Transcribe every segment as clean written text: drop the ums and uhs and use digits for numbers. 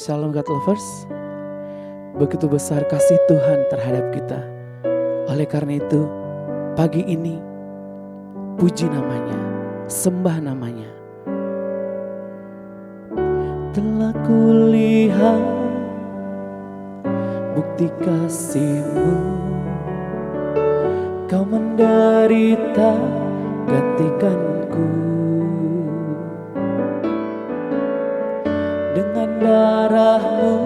Shalom God Lovers. Begitu besar kasih Tuhan terhadap kita. Oleh karena itu, pagi ini puji namanya, sembah namanya. Telah kulihat bukti kasih-Mu, Kau menderita gantikanku. Dengan darah-Mu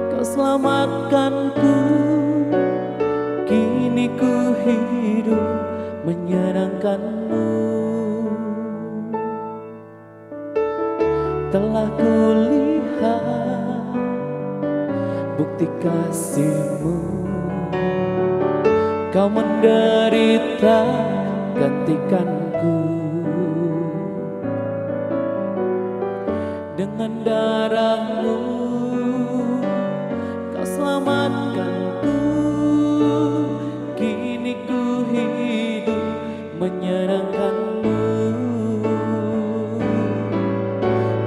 Kau selamatkanku. Kini ku hidup menyenangkan-Mu. Telah kulihat bukti kasih-Mu, Kau menderita gantikanku. Dengan darah-Mu Kau selamatkanku. Kini ku hidup menyenangkan-Mu.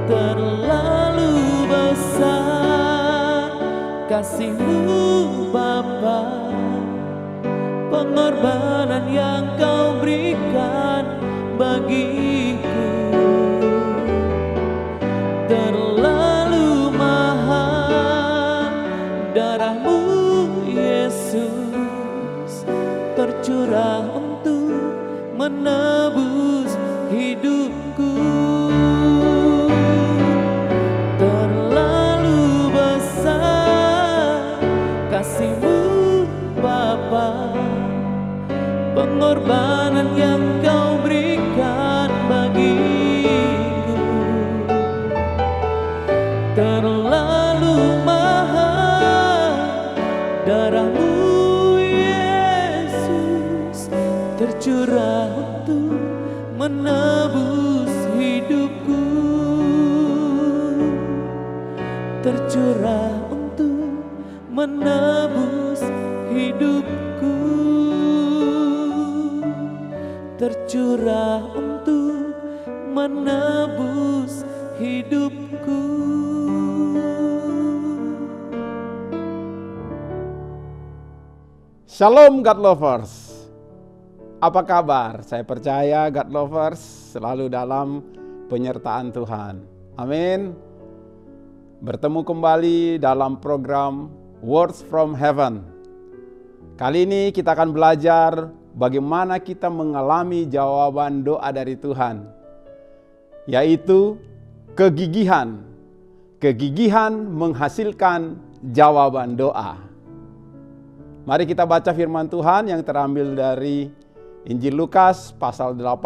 Terlalu besar kasih-Mu Bapa, pengorbanan yang Kau berikan bagiku. Terlalu mahal darah-Mu Yesus, tercurah untuk menebus hidupku. Terlalu besar kasih-Mu Bapa, pengorbanan yang Kau berikan bagiku. Terlalu mahal darah-Mu Yesus, tercurah untuk menebus hidupku. Tercurah untuk menebus hidupku. Tercurah untuk menebus hidupku. Shalom God Lovers. Apa kabar? Saya percaya God Lovers selalu dalam penyertaan Tuhan. Amin. Bertemu kembali dalam program Words from Heaven. Kali ini kita akan belajar bagaimana kita mengalami jawaban doa dari Tuhan, yaitu kegigihan. Kegigihan menghasilkan jawaban doa. Mari kita baca firman Tuhan yang terambil dari Injil Lukas pasal 18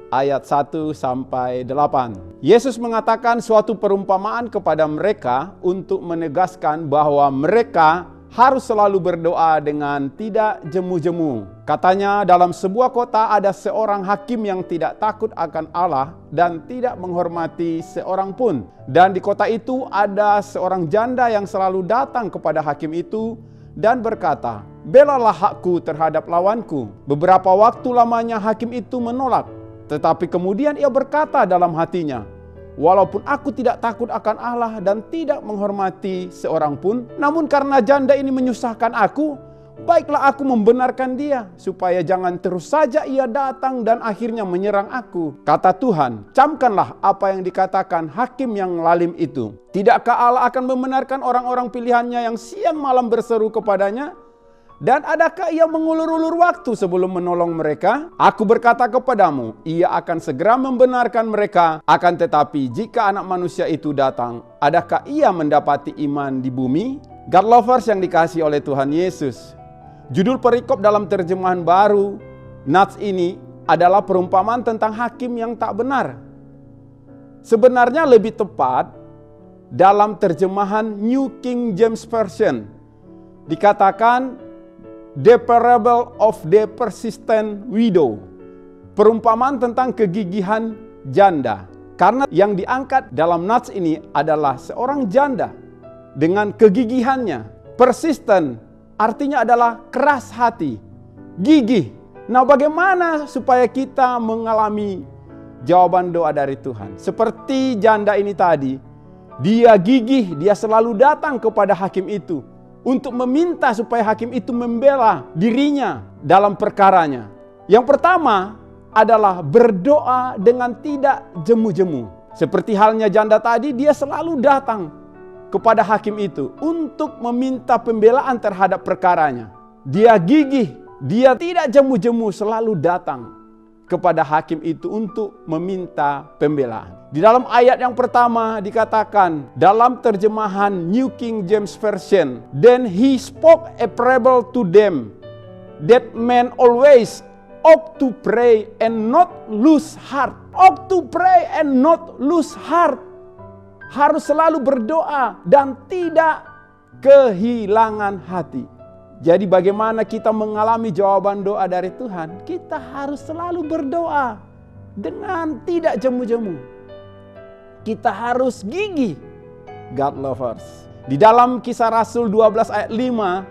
ayat 1 sampai 8. Yesus mengatakan suatu perumpamaan kepada mereka untuk menegaskan bahwa mereka harus selalu berdoa dengan tidak jemu-jemu. Katanya, dalam sebuah kota ada seorang hakim yang tidak takut akan Allah dan tidak menghormati seorang pun. Dan di kota itu ada seorang janda yang selalu datang kepada hakim itu dan berkata, "Belalah hakku terhadap lawanku." Beberapa waktu lamanya hakim itu menolak, tetapi kemudian ia berkata dalam hatinya, "Walaupun aku tidak takut akan Allah dan tidak menghormati seorang pun, namun karena janda ini menyusahkan aku, baiklah aku membenarkan dia, supaya jangan terus saja ia datang dan akhirnya menyerang aku." Kata Tuhan, "Camkanlah apa yang dikatakan hakim yang lalim itu. Tidakkah Allah akan membenarkan orang-orang pilihannya yang siang malam berseru kepadanya? Dan adakah ia mengulur-ulur waktu sebelum menolong mereka? Aku berkata kepadamu, ia akan segera membenarkan mereka. Akan tetapi jika Anak Manusia itu datang, adakah ia mendapati iman di bumi?" God Lovers yang dikasihi oleh Tuhan Yesus, judul perikop dalam terjemahan baru Nats ini adalah perumpamaan tentang hakim yang tak benar. Sebenarnya lebih tepat dalam terjemahan New King James Version dikatakan the parable of the persistent widow. Perumpamaan tentang kegigihan janda. Karena yang diangkat dalam nats ini adalah seorang janda dengan kegigihannya. Persisten artinya adalah keras hati, gigih. Nah, bagaimana supaya kita mengalami jawaban doa dari Tuhan. Seperti janda ini tadi, dia gigih, dia selalu datang kepada hakim itu untuk meminta supaya hakim itu membela dirinya dalam perkaranya. Yang pertama adalah berdoa dengan tidak jemu-jemu. Seperti halnya janda tadi, dia selalu datang kepada hakim itu untuk meminta pembelaan terhadap perkaranya. Dia gigih, dia tidak jemu-jemu, selalu datang kepada hakim itu untuk meminta pembelaan. Di dalam ayat yang pertama dikatakan dalam terjemahan New King James Version, "Then he spoke a parable to them, that man always ought to pray and not lose heart." Ought to pray and not lose heart. Harus selalu berdoa dan tidak kehilangan hati. Jadi bagaimana kita mengalami jawaban doa dari Tuhan? Kita harus selalu berdoa dengan tidak jemu-jemu. Kita harus gigih, God lovers. Di dalam Kisah Rasul 12 ayat 5,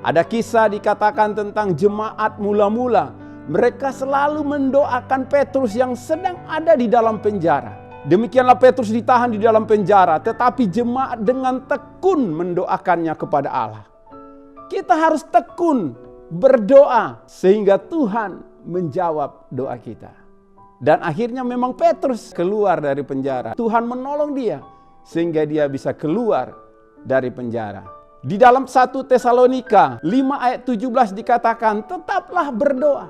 ada kisah dikatakan tentang jemaat mula-mula. Mereka selalu mendoakan Petrus yang sedang ada di dalam penjara. Demikianlah Petrus ditahan di dalam penjara, tetapi jemaat dengan tekun mendoakannya kepada Allah. Kita harus tekun berdoa sehingga Tuhan menjawab doa kita. Dan akhirnya memang Petrus keluar dari penjara. Tuhan menolong dia sehingga dia bisa keluar dari penjara. Di dalam 1 Tesalonika 5 ayat 17 dikatakan, tetaplah berdoa.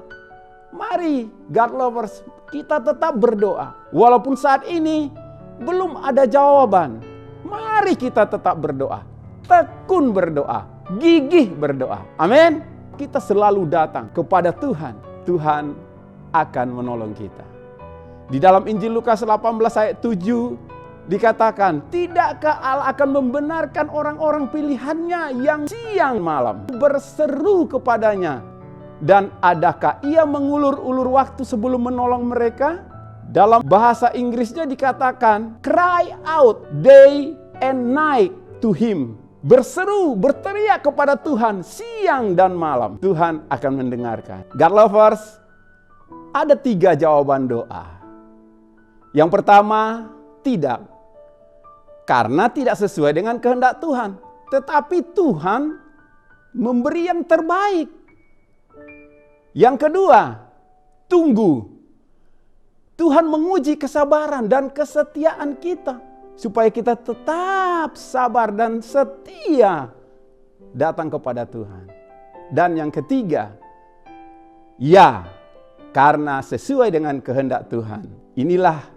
Mari God lovers, kita tetap berdoa. Walaupun saat ini belum ada jawaban, mari kita tetap berdoa. Tekun berdoa, gigih berdoa. Amin. Kita selalu datang kepada Tuhan. Tuhan akan menolong kita. Di dalam Injil Lukas 18 ayat 7 dikatakan, tidakkah Allah akan membenarkan orang-orang pilihannya yang siang malam berseru kepadanya? Dan adakah ia mengulur-ulur waktu sebelum menolong mereka? Dalam bahasa Inggrisnya dikatakan, cry out day and night to him. Berseru, berteriak kepada Tuhan siang dan malam. Tuhan akan mendengarkan. God lovers, ada 3 jawaban doa. Yang pertama, tidak. Karena tidak sesuai dengan kehendak Tuhan. Tetapi Tuhan memberi yang terbaik. Yang kedua, tunggu. Tuhan menguji kesabaran dan kesetiaan kita. Supaya kita tetap sabar dan setia datang kepada Tuhan. Dan yang ketiga, ya, karena sesuai dengan kehendak Tuhan. Inilah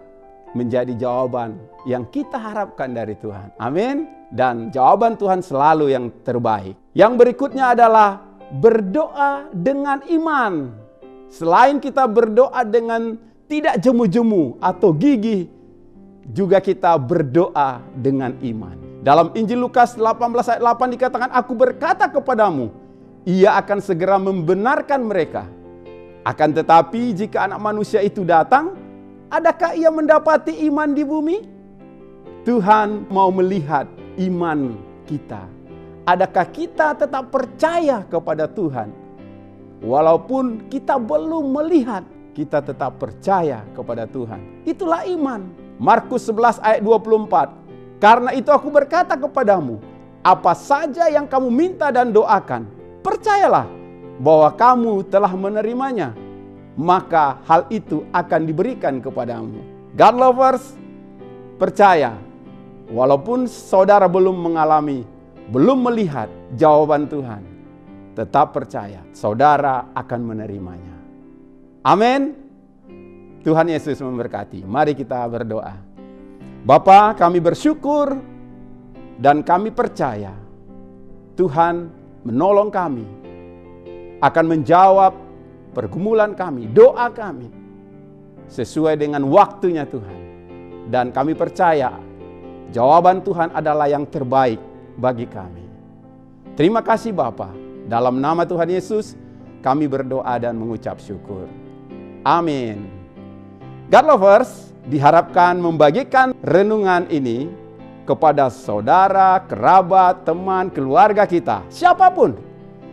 menjadi jawaban yang kita harapkan dari Tuhan. Amin. Dan jawaban Tuhan selalu yang terbaik. Yang berikutnya adalah berdoa dengan iman. Selain kita berdoa dengan tidak jemu-jemu atau gigih, juga kita berdoa dengan iman. Dalam Injil Lukas 18 ayat 8 dikatakan, aku berkata kepadamu, ia akan segera membenarkan mereka. Akan tetapi jika anak manusia itu datang, adakah ia mendapati iman di bumi? Tuhan mau melihat iman kita. Adakah kita tetap percaya kepada Tuhan? Walaupun kita belum melihat, kita tetap percaya kepada Tuhan. Itulah iman. Markus 11 ayat 24. Karena itu aku berkata kepadamu, apa saja yang kamu minta dan doakan, percayalah bahwa kamu telah menerimanya, maka hal itu akan diberikan kepadamu. God lovers, percaya. Walaupun saudara belum mengalami, belum melihat jawaban Tuhan, tetap percaya, saudara akan menerimanya. Amin. Tuhan Yesus memberkati. Mari kita berdoa. Bapa, kami bersyukur dan kami percaya Tuhan menolong kami, akan menjawab pergumulan kami, doa kami sesuai dengan waktunya Tuhan. Dan kami percaya jawaban Tuhan adalah yang terbaik bagi kami. Terima kasih Bapa. Dalam nama Tuhan Yesus kami berdoa dan mengucap syukur. Amin. God lovers, diharapkan membagikan renungan ini kepada saudara, kerabat, teman, keluarga kita, siapapun,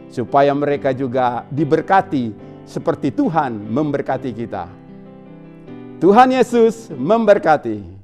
supaya mereka juga diberkati seperti Tuhan memberkati kita. Tuhan Yesus memberkati.